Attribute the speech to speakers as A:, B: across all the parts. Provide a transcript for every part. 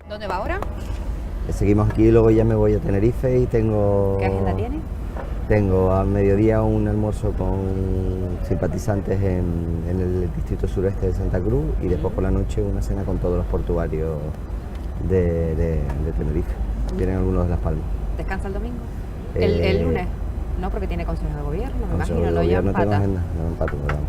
A: ¿Dónde va ahora?
B: Seguimos aquí y luego ya me voy a Tenerife y tengo...
A: ¿Qué agenda tiene?
B: Tengo a mediodía un almuerzo con simpatizantes en el distrito sureste de Santa Cruz y después por la noche una cena con todos los portuarios de Tenerife. Vienen algunos de Las Palmas.
A: ¿Descansa el domingo? ¿El lunes? No, porque tiene consejo de gobierno, me imagino, no, ya
B: No tengo
A: empata.
B: agenda, no empato, perdón.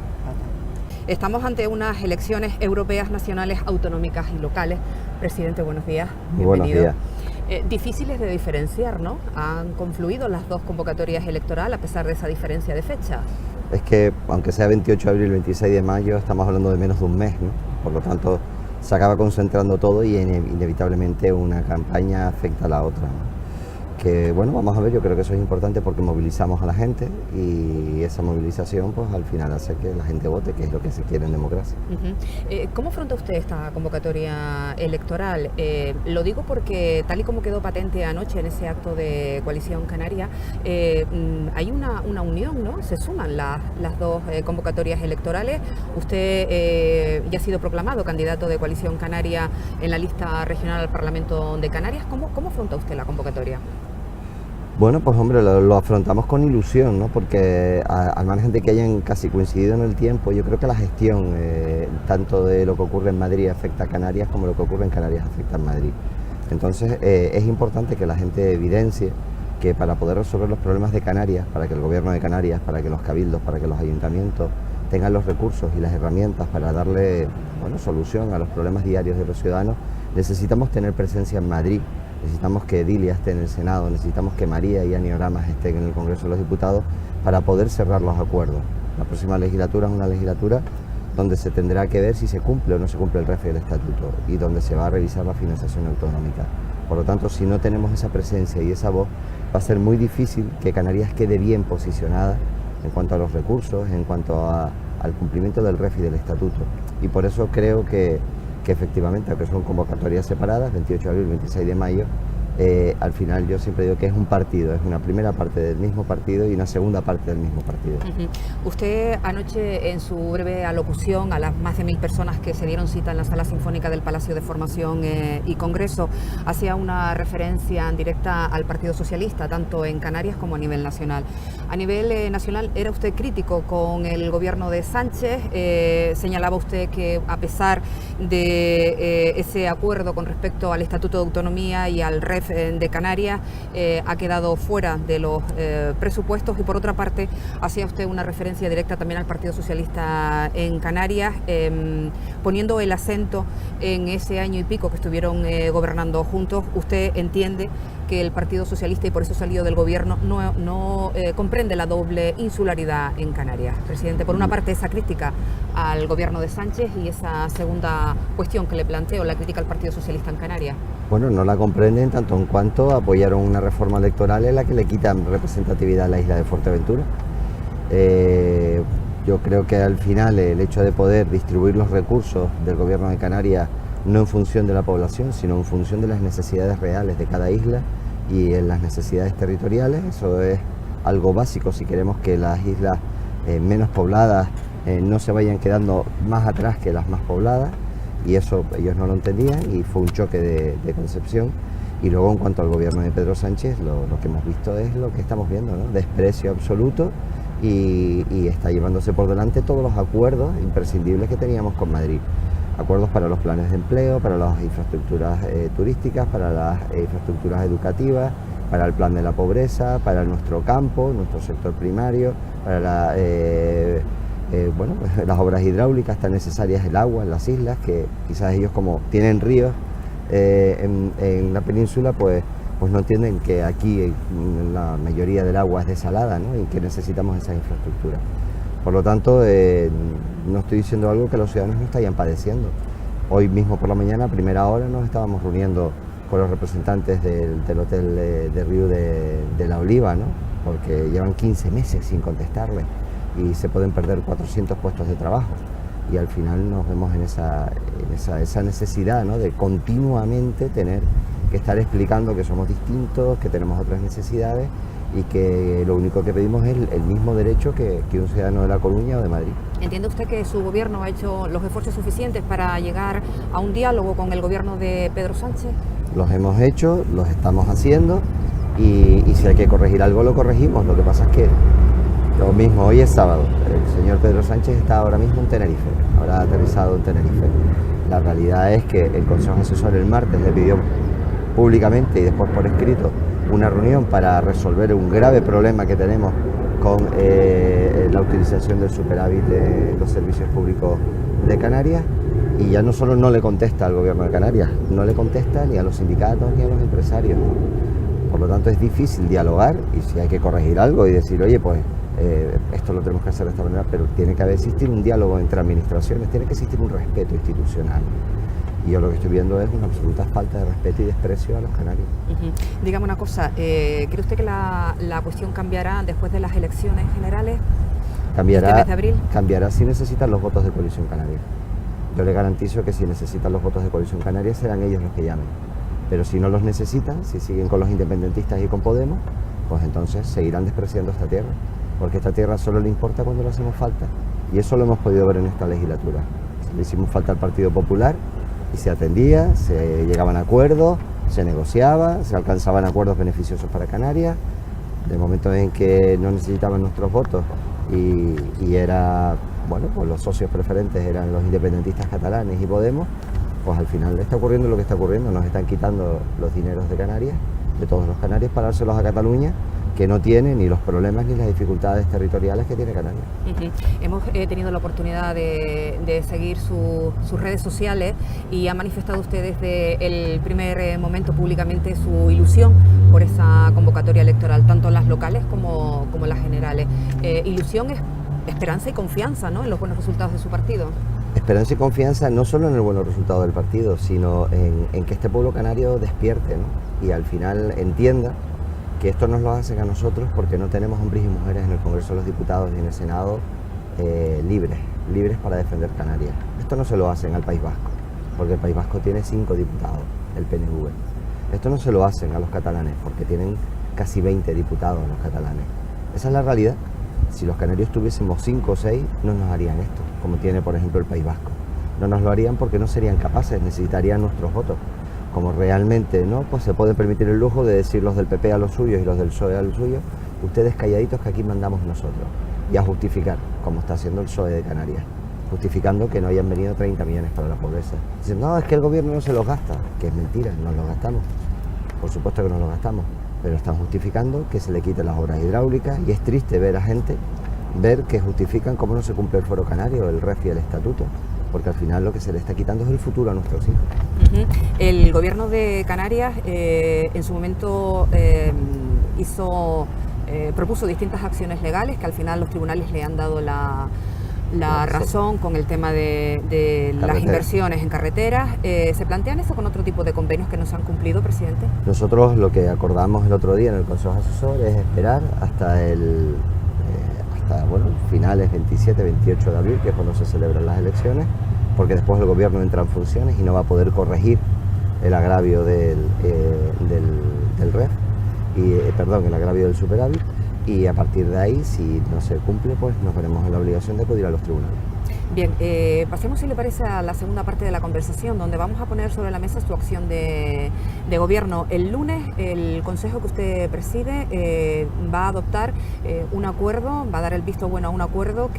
A: Estamos ante unas elecciones europeas, nacionales, autonómicas y locales. Presidente, buenos días.
B: Muy buenos días.
A: Difíciles de diferenciar, ¿no? Han confluido las dos convocatorias electorales a pesar de esa diferencia de fecha.
B: Es que, aunque sea 28 de abril, 26 de mayo, estamos hablando de menos de un mes, ¿no? Por lo tanto, se acaba concentrando todo y inevitablemente una campaña afecta a la otra, ¿no? Que bueno, vamos a ver, yo creo que eso es importante porque movilizamos a la gente y esa movilización pues al final hace que la gente vote, que es lo que se quiere en democracia.
A: ¿Cómo afronta usted esta convocatoria electoral? Lo digo porque tal y como quedó patente anoche en ese acto de Coalición Canaria, hay una unión, ¿no? Se suman las dos convocatorias electorales. Usted ya ha sido proclamado candidato de Coalición Canaria en la lista regional al Parlamento de Canarias. ¿Cómo afronta usted la convocatoria?
B: Bueno, pues hombre, lo afrontamos con ilusión, ¿no? Porque al margen de que hayan casi coincidido en el tiempo, yo creo que la gestión, tanto de lo que ocurre en Madrid afecta a Canarias, como lo que ocurre en Canarias afecta a Madrid. Entonces, es importante que la gente evidencie que para poder resolver los problemas de Canarias, para que el gobierno de Canarias, para que los cabildos, para que los ayuntamientos tengan los recursos y las herramientas para darle, bueno, solución a los problemas diarios de los ciudadanos, necesitamos tener presencia en Madrid. Necesitamos que Edilia esté en el Senado, necesitamos que María y Ani Oramas estén en el Congreso de los Diputados para poder cerrar los acuerdos. La próxima legislatura es una legislatura donde se tendrá que ver si se cumple o no se cumple el REF y el Estatuto y donde se va a revisar la financiación autonómica. Por lo tanto, si no tenemos esa presencia y esa voz, va a ser muy difícil que Canarias quede bien posicionada en cuanto a los recursos, en cuanto al cumplimiento del REF y del Estatuto. Y por eso creo que efectivamente, aunque son convocatorias separadas, 28 de abril, 26 de mayo, al final yo siempre digo que es un partido, es una primera parte del mismo partido y una segunda parte del mismo partido.
A: Usted anoche en su breve alocución a las más de 1000 personas que se dieron cita en la Sala Sinfónica del Palacio de Formación y Congreso hacía una referencia directa al Partido Socialista, tanto en Canarias como a nivel nacional. A nivel nacional, ¿era usted crítico con el gobierno de Sánchez? Señalaba usted que a pesar de ese acuerdo con respecto al Estatuto de Autonomía y al REF de Canarias, ha quedado fuera de los presupuestos, y por otra parte hacía usted una referencia directa también al Partido Socialista en Canarias, poniendo el acento en ese año y pico que estuvieron gobernando juntos. ¿Usted entiende que el Partido Socialista, y por eso salió del gobierno, no comprende la doble insularidad en Canarias? Presidente, por una parte esa crítica al gobierno de Sánchez y esa segunda cuestión que le planteo, la crítica al Partido Socialista en Canarias.
B: Bueno, no la comprenden tanto en cuanto apoyaron una reforma electoral en la que le quitan representatividad a la isla de Fuerteventura. Yo creo que al final el hecho de poder distribuir los recursos del gobierno de Canarias no en función de la población, sino en función de las necesidades reales de cada isla y en las necesidades territoriales, eso es algo básico si queremos que las islas menos pobladas no se vayan quedando más atrás que las más pobladas, y eso ellos no lo entendían y fue un choque de concepción. Y luego en cuanto al gobierno de Pedro Sánchez, lo que hemos visto es lo que estamos viendo, ¿no? Desprecio absoluto y está llevándose por delante todos los acuerdos imprescindibles que teníamos con Madrid. Acuerdos para los planes de empleo, para las infraestructuras turísticas, para las infraestructuras educativas, para el plan de la pobreza, para nuestro campo, nuestro sector primario, para las obras hidráulicas tan necesarias, el agua en las islas, que quizás ellos, como tienen ríos en la península, pues no entienden que aquí la mayoría del agua es desalada, ¿no? Y que necesitamos esa infraestructura. Por lo tanto, no estoy diciendo algo que los ciudadanos no estarían padeciendo. Hoy mismo por la mañana, a primera hora, nos estábamos reuniendo con los representantes del hotel de Río de la Oliva, ¿no? Porque llevan 15 meses sin contestarle y se pueden perder 400 puestos de trabajo. Y al final nos vemos en esa necesidad, ¿no? De continuamente tener que estar explicando que somos distintos, que tenemos otras necesidades y que lo único que pedimos es el mismo derecho que un ciudadano de La Coruña o de Madrid.
A: ¿Entiende usted que su gobierno ha hecho los esfuerzos suficientes para llegar a un diálogo con el gobierno de Pedro Sánchez?
B: Los hemos hecho, los estamos haciendo y si hay que corregir algo lo corregimos. Lo que pasa es que lo mismo, hoy es sábado, el señor Pedro Sánchez está ahora mismo en Tenerife, habrá aterrizado en Tenerife. La realidad es que el Consejo Asesor el martes le pidió públicamente y después por escrito una reunión para resolver un grave problema que tenemos con la utilización del superávit de los servicios públicos de Canarias, y ya no solo no le contesta al gobierno de Canarias, no le contesta ni a los sindicatos ni a los empresarios. Por lo tanto es difícil dialogar, y si hay que corregir algo y decir, oye, pues esto lo tenemos que hacer de esta manera, pero tiene que existir un diálogo entre administraciones, tiene que existir un respeto institucional. Y yo lo que estoy viendo es una absoluta falta de respeto y desprecio a los canarios.
A: Dígame una cosa, ¿cree usted que la cuestión cambiará después de las elecciones generales?
B: Cambiará,
A: ¿Este mes de abril?
B: Cambiará si necesitan los votos de Coalición Canaria. Yo le garantizo que si necesitan los votos de Coalición Canaria serán ellos los que llamen. Pero si no los necesitan, si siguen con los independentistas y con Podemos, pues entonces seguirán despreciando esta tierra. Porque esta tierra solo le importa cuando le hacemos falta. Y eso lo hemos podido ver en esta legislatura. Le hicimos falta al Partido Popular y se atendía, se llegaban a acuerdos, se negociaba, se alcanzaban acuerdos beneficiosos para Canarias. De momentos en que no necesitaban nuestros votos y era, bueno, pues los socios preferentes eran los independentistas catalanes y Podemos, pues al final está ocurriendo lo que está ocurriendo, nos están quitando los dineros de Canarias, de todos los canarios, para dárselos a Cataluña, que no tiene ni los problemas ni las dificultades territoriales que tiene Canarias.
A: Hemos tenido la oportunidad de seguir sus redes sociales y ha manifestado usted desde el primer momento públicamente su ilusión por esa convocatoria electoral, tanto en las locales como en las generales. Ilusión es esperanza y confianza, ¿no?, en los buenos resultados de su partido.
B: Esperanza y confianza no solo en el buen resultado del partido, sino en que este pueblo canario despierte, ¿no?, y al final entienda que esto nos lo hacen a nosotros porque no tenemos hombres y mujeres en el Congreso de los Diputados y en el Senado libres para defender Canarias. Esto no se lo hacen al País Vasco, porque el País Vasco tiene 5 diputados, el PNV. Esto no se lo hacen a los catalanes, porque tienen casi 20 diputados los catalanes. Esa es la realidad. Si los canarios tuviésemos 5 o 6, no nos harían esto, como tiene por ejemplo el País Vasco. No nos lo harían porque no serían capaces, necesitarían nuestros votos. Como realmente no, pues se puede permitir el lujo de decir los del PP a los suyos y los del PSOE a los suyos, ustedes calladitos que aquí mandamos nosotros, y a justificar, como está haciendo el PSOE de Canarias, justificando que no hayan venido 30 millones para la pobreza. Dicen, no, es que el gobierno no se los gasta, que es mentira, nos los gastamos, por supuesto que nos los gastamos, pero están justificando que se le quiten las obras hidráulicas, y es triste ver a gente, ver que justifican cómo no se cumple el Foro Canario, el REF y el Estatuto, porque al final lo que se le está quitando es el futuro a nuestros hijos.
A: El gobierno de Canarias en su momento propuso distintas acciones legales que al final los tribunales le han dado la razón con el tema de las inversiones en carreteras. ¿Se plantean eso con otro tipo de convenios que no se han cumplido, presidente?
B: Nosotros lo que acordamos el otro día en el Consejo Asesor es esperar hasta finales 27, 28 de abril, que es cuando se celebran las elecciones, porque después el gobierno entra en funciones y no va a poder corregir el agravio del REF, el agravio del superávit, y a partir de ahí, si no se cumple, pues nos veremos en la obligación de acudir a los tribunales.
A: Bien, pasemos, si le parece, a la segunda parte de la conversación, donde vamos a poner sobre la mesa su acción de gobierno. El lunes, el Consejo que usted preside va a adoptar un acuerdo, va a dar el visto bueno a un acuerdo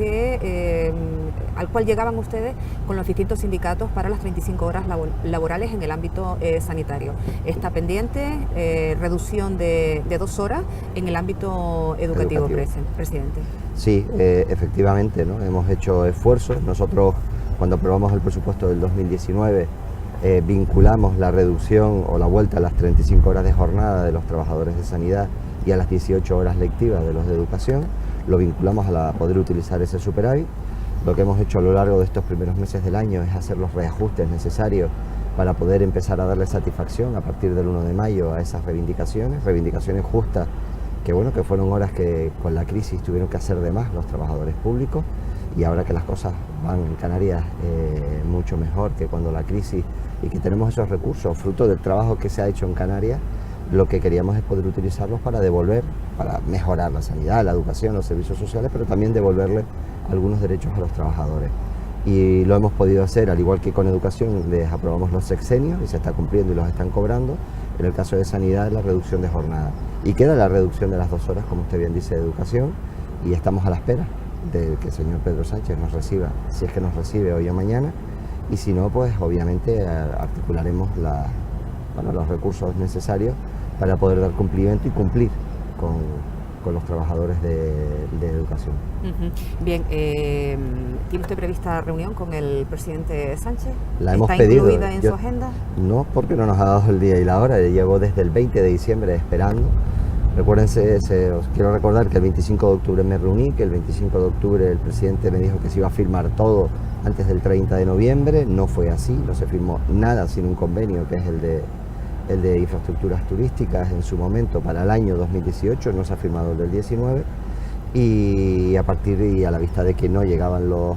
A: al cual llegaban ustedes con los distintos sindicatos para las 35 horas laborales en el ámbito sanitario. Está pendiente reducción de 2 horas en el ámbito educativo. Presidente.
B: Sí, efectivamente, ¿no? Hemos hecho esfuerzos. Nosotros, cuando aprobamos el presupuesto del 2019, vinculamos la reducción o la vuelta a las 35 horas de jornada de los trabajadores de sanidad y a las 18 horas lectivas de los de educación. Lo vinculamos a poder utilizar ese superávit. Lo que hemos hecho a lo largo de estos primeros meses del año es hacer los reajustes necesarios para poder empezar a darle satisfacción a partir del 1 de mayo a esas reivindicaciones justas, que bueno, que fueron horas que con la crisis tuvieron que hacer de más los trabajadores públicos, y ahora que las cosas van en Canarias mucho mejor que cuando la crisis, y que tenemos esos recursos fruto del trabajo que se ha hecho en Canarias, lo que queríamos es poder utilizarlos para devolver, para mejorar la sanidad, la educación, los servicios sociales, pero también devolverle algunos derechos a los trabajadores. Y lo hemos podido hacer, al igual que con educación, les aprobamos los sexenios y se está cumpliendo y los están cobrando. En el caso de sanidad, la reducción de jornada. Y queda la reducción de las 2 horas, como usted bien dice, de educación, y estamos a la espera de que el señor Pedro Sánchez nos reciba, si es que nos recibe hoy o mañana, y si no, pues obviamente articularemos los recursos necesarios para poder dar cumplimiento y cumplir con los trabajadores de educación.
A: Bien, ¿tiene usted prevista reunión con el presidente Sánchez?
B: La hemos
A: ¿Está
B: pedido.
A: incluida en su agenda?
B: No, porque no nos ha dado el día y la hora. Llevo desde el 20 de diciembre esperando. Recuérdense, os quiero recordar que el 25 de octubre me reuní, que el 25 de octubre el presidente me dijo que se iba a firmar todo antes del 30 de noviembre. No fue así, no se firmó nada sin un convenio, que es el de infraestructuras turísticas en su momento para el año 2018, no se ha firmado el del 19, y a partir y a la vista de que no llegaban los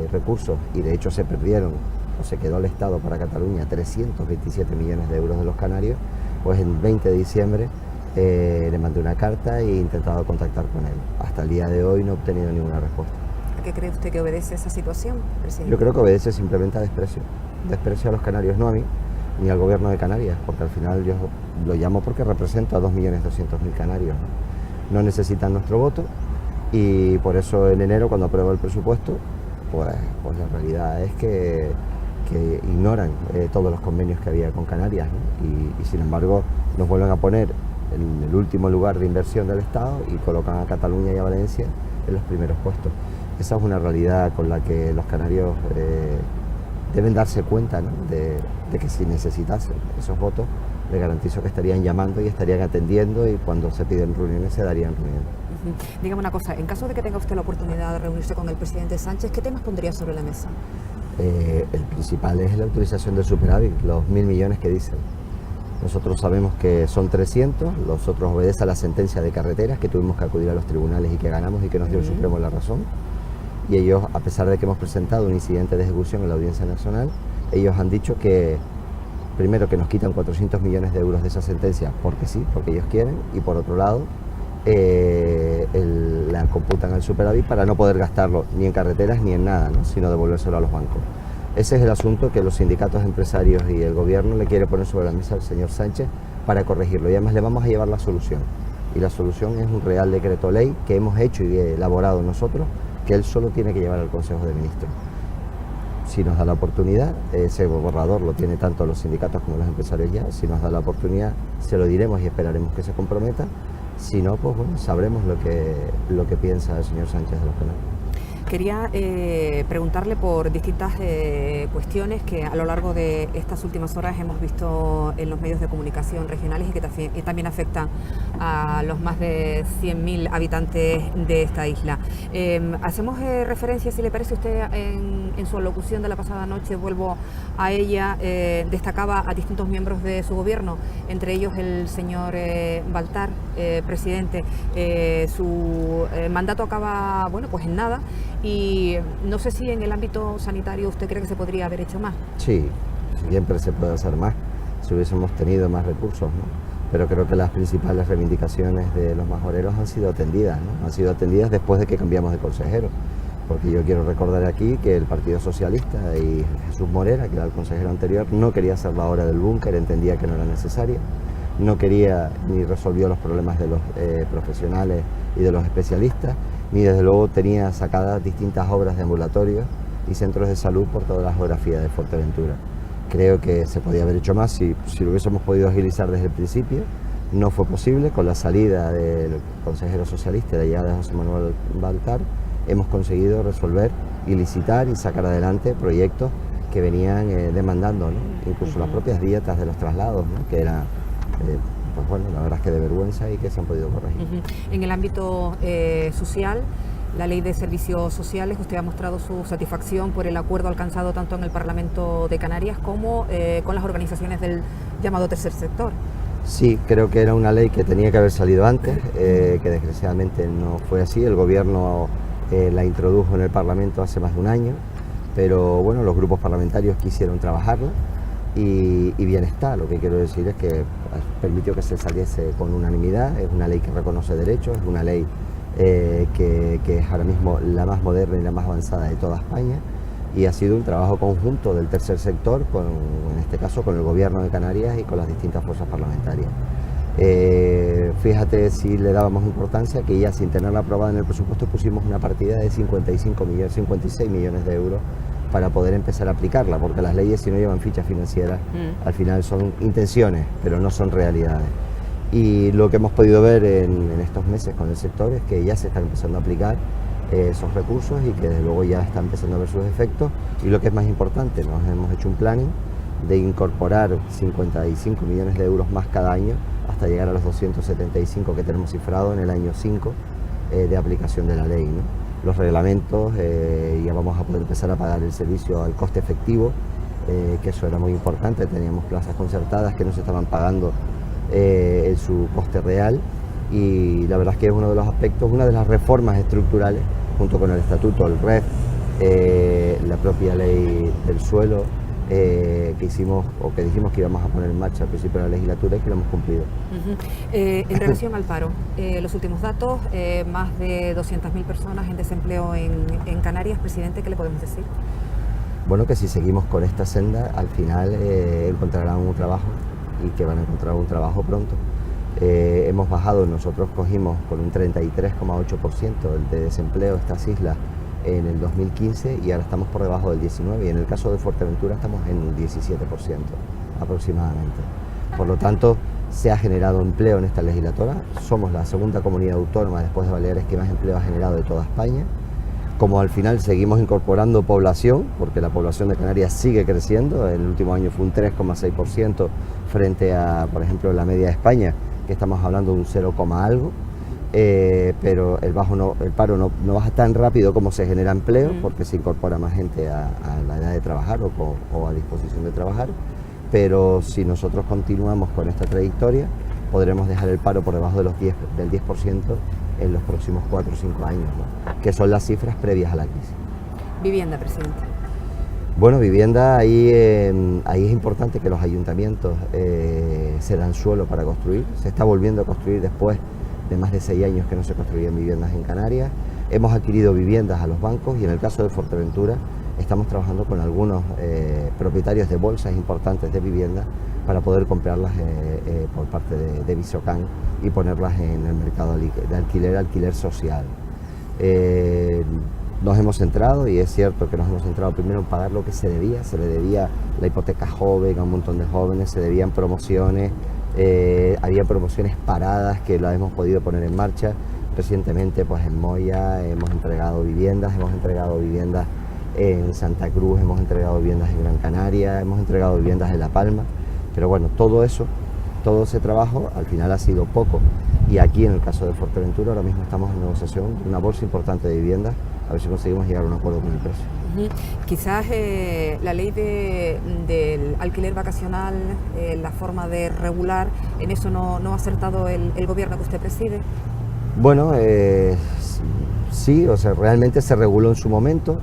B: recursos, y de hecho se perdieron o se quedó el Estado para Cataluña 327 millones de euros de los canarios, pues el 20 de diciembre le mandé una carta e he intentado contactar con él. Hasta el día de hoy no he obtenido ninguna respuesta.
A: ¿A qué cree usted que obedece esa situación, presidente?
B: Yo creo que obedece simplemente a desprecio a los canarios, no a mí ni al gobierno de Canarias, porque al final yo lo llamo porque represento a 2.200.000 canarios, ¿no? No necesitan nuestro voto, y por eso en enero, cuando apruebo el presupuesto, pues la realidad es que ignoran todos los convenios que había con Canarias, ¿no? Y sin embargo nos vuelven a poner en el último lugar de inversión del Estado y colocan a Cataluña y a Valencia en los primeros puestos. Esa es una realidad con la que los canarios deben darse cuenta, ¿no? de que si necesitasen esos votos, les garantizo que estarían llamando y estarían atendiendo, y cuando se piden reuniones se darían reuniones.
A: Dígame una cosa, en caso de que tenga usted la oportunidad de reunirse con el presidente Sánchez, ¿qué temas pondría sobre la mesa?
B: El principal es la utilización del superávit, los 1.000 millones que dicen. Nosotros sabemos que son 300, los otros obedecen a la sentencia de carreteras, que tuvimos que acudir a los tribunales y que ganamos y que nos dio el Supremo la razón. Y ellos, a pesar de que hemos presentado un incidente de ejecución en la Audiencia Nacional, ellos han dicho que, primero, que nos quitan 400 millones de euros de esa sentencia porque sí, porque ellos quieren, y por otro lado, la computan al superávit para no poder gastarlo ni en carreteras ni en nada, ¿no? Sino devolvérselo a los bancos. Ese es el asunto que los sindicatos empresarios y el gobierno le quiere poner sobre la mesa al señor Sánchez para corregirlo, y además le vamos a llevar la solución. Y la solución es un Real Decreto Ley que hemos hecho y elaborado nosotros, que él solo tiene que llevar al Consejo de Ministros. Si nos da la oportunidad, ese borrador lo tiene tanto los sindicatos como los empresarios ya, si nos da la oportunidad se lo diremos y esperaremos que se comprometa. Si no, pues bueno, sabremos lo que piensa el señor Sánchez de los canarios.
A: Quería preguntarle por distintas cuestiones que a lo largo de estas últimas horas hemos visto en los medios de comunicación regionales y que también afectan a los más de 100.000 habitantes de esta isla. Hacemos referencia, si le parece a usted, en su alocución de la pasada noche, vuelvo a ella, destacaba a distintos miembros de su gobierno, entre ellos el señor Baltar, presidente. Su mandato acaba, bueno, pues en nada. Y no sé si en el ámbito sanitario usted cree que se podría haber hecho más.
B: Sí, siempre se puede hacer más, si hubiésemos tenido más recursos, ¿no? Pero creo que las principales reivindicaciones de los majoreros han sido atendidas, ¿no? Han sido atendidas después de que cambiamos de consejero. Porque yo quiero recordar aquí que el Partido Socialista y Jesús Morera, que era el consejero anterior, no quería hacer la obra del búnker, entendía que no era necesaria, no quería ni resolvió los problemas de los profesionales y de los especialistas, ni desde luego tenía sacadas distintas obras de ambulatorios y centros de salud por toda la geografía de Fuerteventura. Creo que se podía haber hecho más si lo hubiésemos podido agilizar desde el principio. No fue posible. Con la salida del consejero socialista y la llegada de José Manuel Baltar, hemos conseguido resolver y licitar y sacar adelante proyectos que venían demandando, ¿no? Incluso las propias dietas de los traslados, ¿no? Que era, pues bueno, la verdad es que de vergüenza, y que se han podido corregir.
A: En el ámbito social, la ley de servicios sociales, usted ha mostrado su satisfacción por el acuerdo alcanzado tanto en el Parlamento de Canarias como con las organizaciones del llamado tercer sector.
B: Sí, creo que era una ley que tenía que haber salido antes, que desgraciadamente no fue así. El gobierno la introdujo en el Parlamento hace más de un año, pero bueno, los grupos parlamentarios quisieron trabajarla y bienestar. Lo que quiero decir es que permitió que se saliese con unanimidad. Es una ley que reconoce derechos, es una ley que es ahora mismo la más moderna y la más avanzada de toda España, y ha sido un trabajo conjunto del tercer sector, en este caso con el Gobierno de Canarias y con las distintas fuerzas parlamentarias. Fíjate si le dábamos importancia que ya sin tenerla aprobada en el presupuesto pusimos una partida de 56 millones de euros para poder empezar a aplicarla, porque las leyes, si no llevan fichas financieras, al final son intenciones, pero no son realidades. Y lo que hemos podido ver en estos meses con el sector es que ya se están empezando a aplicar esos recursos y que desde luego ya están empezando a ver sus efectos, y lo que es más importante, nos hemos hecho un planning de incorporar 55 millones de euros más cada año hasta llegar a los 275 que tenemos cifrado en el año 5 de aplicación de la ley, ¿no? Los reglamentos, ya vamos a poder empezar a pagar el servicio al coste efectivo, que eso era muy importante. Teníamos plazas concertadas que no se estaban pagando en su coste real, y la verdad es que es uno de los aspectos, una de las reformas estructurales, junto con el estatuto, el REF, la propia ley del suelo, que hicimos o que dijimos que íbamos a poner en marcha al principio de la legislatura, y que lo hemos cumplido.
A: En relación al paro, los últimos datos, más de 200.000 personas en desempleo en Canarias. Presidente, ¿qué le podemos decir?
B: Bueno, que si seguimos con esta senda, al final encontrarán un trabajo, y que van a encontrar un trabajo pronto. Hemos bajado, nosotros cogimos con un 33,8% de desempleo estas islas en el 2015, y ahora estamos por debajo del 19%, y en el caso de Fuerteventura estamos en un 17% aproximadamente. Por lo tanto, se ha generado empleo en esta legislatura. Somos la segunda comunidad autónoma después de Baleares que más empleo ha generado de toda España. Como al final seguimos incorporando población, porque la población de Canarias sigue creciendo, el último año fue un 3,6% frente a, por ejemplo, la media de España, que estamos hablando de un 0, algo. Pero el paro no baja tan rápido como se genera empleo, porque se incorpora más gente a la edad de trabajar o a disposición de trabajar. Pero si nosotros continuamos con esta trayectoria, podremos dejar el paro por debajo de del 10% en los próximos 4 o 5 años, ¿no? Que son las cifras previas a la crisis.
A: Vivienda, presidente.
B: Bueno, vivienda, ahí es importante que los ayuntamientos se dan suelo para construir. Se está volviendo a construir después de más de 6 años que no se construían viviendas en Canarias. Hemos adquirido viviendas a los bancos, y en el caso de Fuerteventura estamos trabajando con algunos propietarios de bolsas importantes de vivienda para poder comprarlas por parte de Visocan y ponerlas en el mercado de alquiler social. Nos hemos centrado, y es cierto que nos hemos centrado primero en pagar lo que se le debía la hipoteca joven a un montón de jóvenes, se debían promociones, había promociones paradas que las hemos podido poner en marcha. Recientemente, pues en Moya hemos entregado viviendas en Santa Cruz, hemos entregado viviendas en Gran Canaria, hemos entregado viviendas en La Palma, pero bueno, todo ese trabajo al final ha sido poco, y aquí en el caso de Fuerteventura ahora mismo estamos en negociación de una bolsa importante de viviendas, a ver si conseguimos llegar a un acuerdo con el precio.
A: Quizás la ley del alquiler vacacional, la forma de regular, en eso no ha acertado el gobierno que usted preside.
B: Bueno, sí, o sea, realmente se reguló en su momento,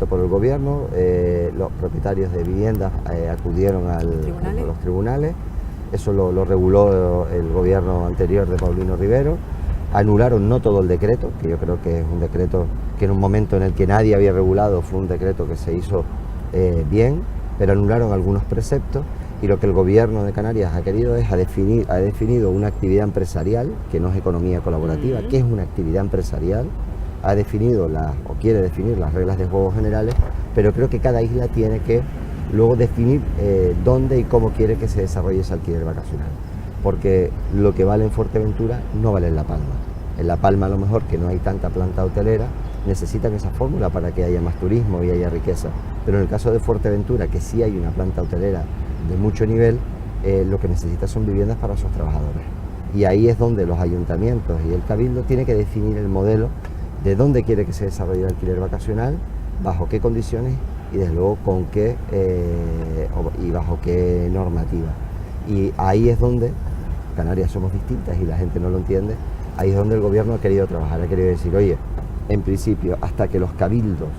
B: por el gobierno. Los propietarios de viviendas acudieron a los tribunales. Eso lo reguló el gobierno anterior de Paulino Rivero. Anularon no todo el decreto, que yo creo que es un decreto que en un momento en el que nadie había regulado fue un decreto que se hizo bien, pero anularon algunos preceptos, y lo que el gobierno de Canarias ha querido es, ha definido una actividad empresarial, que no es economía colaborativa, que es una actividad empresarial, ha definido quiere definir las reglas de juego generales, pero creo que cada isla tiene que luego definir dónde y cómo quiere que se desarrolle ese alquiler vacacional, porque lo que vale en Fuerteventura no vale en La Palma. En La Palma, a lo mejor, que no hay tanta planta hotelera, necesitan esa fórmula para que haya más turismo y haya riqueza, pero en el caso de Fuerteventura, que sí hay una planta hotelera de mucho nivel, lo que necesita son viviendas para sus trabajadores, y ahí es donde los ayuntamientos y el Cabildo tienen que definir el modelo de dónde quiere que se desarrolle el alquiler vacacional, bajo qué condiciones, y desde luego con qué y bajo qué normativa. Y ahí es donde Canarias somos distintas y la gente no lo entiende. Ahí es donde el gobierno ha querido trabajar, ha querido decir, oye, en principio, hasta que los cabildos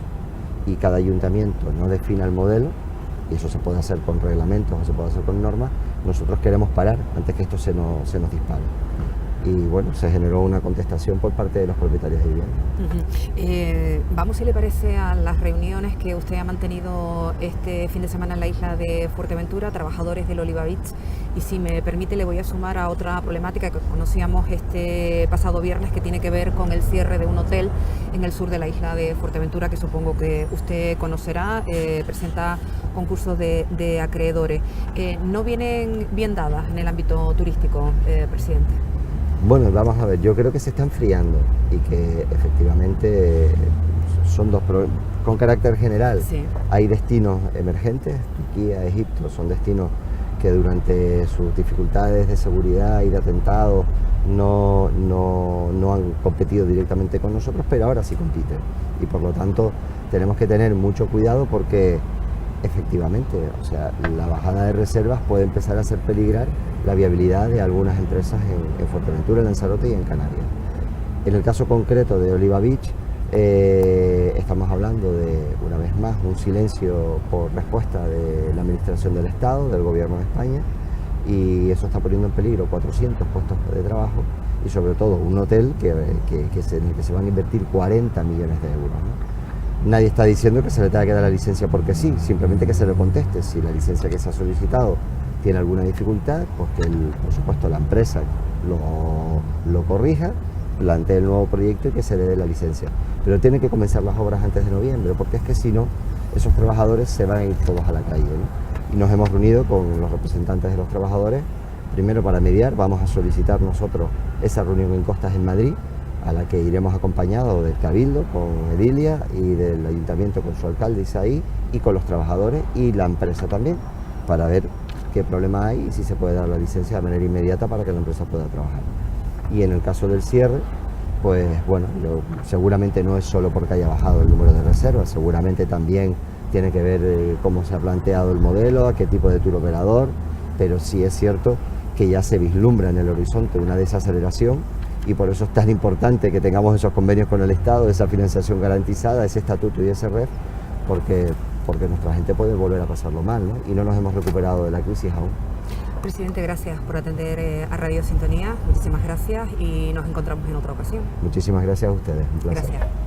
B: y cada ayuntamiento no defina el modelo, y eso se puede hacer con reglamentos o se puede hacer con normas, nosotros queremos parar antes que esto se nos dispare. Y bueno, se generó una contestación por parte de los propietarios de vivienda.
A: Vamos, si le parece, a las reuniones que usted ha mantenido este fin de semana en la isla de Fuerteventura, trabajadores del Oliva Beach, y si me permite le voy a sumar a otra problemática que conocíamos este pasado viernes, que tiene que ver con el cierre de un hotel en el sur de la isla de Fuerteventura, que supongo que usted conocerá, presenta concursos de acreedores. ¿No vienen bien dadas en el ámbito turístico, presidente?
B: Bueno, vamos a ver, yo creo que se está enfriando y que efectivamente son dos problemas. Con carácter general, sí. Hay destinos emergentes, Turquía, Egipto, son destinos que durante sus dificultades de seguridad y de atentados no han competido directamente con nosotros, pero ahora sí compiten. Y por lo tanto tenemos que tener mucho cuidado porque efectivamente, o sea, la bajada de reservas puede empezar a hacer peligrar la viabilidad de algunas empresas en Fuerteventura, en Lanzarote y en Canarias. En el caso concreto de Oliva Beach, estamos hablando de, una vez más, un silencio por respuesta de la Administración del Estado, del Gobierno de España, y eso está poniendo en peligro 400 puestos de trabajo y sobre todo un hotel en el que se van a invertir 40 millones de euros, ¿no? Nadie está diciendo que se le tenga que dar la licencia porque sí, simplemente que se le conteste. Si la licencia que se ha solicitado tiene alguna dificultad, pues que por supuesto la empresa lo corrija, plantee el nuevo proyecto y que se le dé la licencia. Pero tienen que comenzar las obras antes de noviembre, porque es que si no, esos trabajadores se van a ir todos a la calle, ¿no? Y nos hemos reunido con los representantes de los trabajadores, primero para mediar. Vamos a solicitar nosotros esa reunión en Costas en Madrid, a la que iremos acompañados del Cabildo con Edilia y del Ayuntamiento con su alcalde Isaí y con los trabajadores y la empresa también, para ver qué problema hay y si se puede dar la licencia de manera inmediata para que la empresa pueda trabajar. Y en el caso del cierre, pues bueno, seguramente no es solo porque haya bajado el número de reservas, seguramente también tiene que ver cómo se ha planteado el modelo, a qué tipo de tour operador, pero sí es cierto que ya se vislumbra en el horizonte una desaceleración. Y por eso es tan importante que tengamos esos convenios con el Estado, esa financiación garantizada, ese estatuto y ese REF, porque nuestra gente puede volver a pasarlo mal, ¿no? Y no nos hemos recuperado de la crisis aún.
A: Presidente, gracias por atender a Radio Sintonía, muchísimas gracias y nos encontramos en otra ocasión.
B: Muchísimas gracias a ustedes, un placer.
A: Gracias.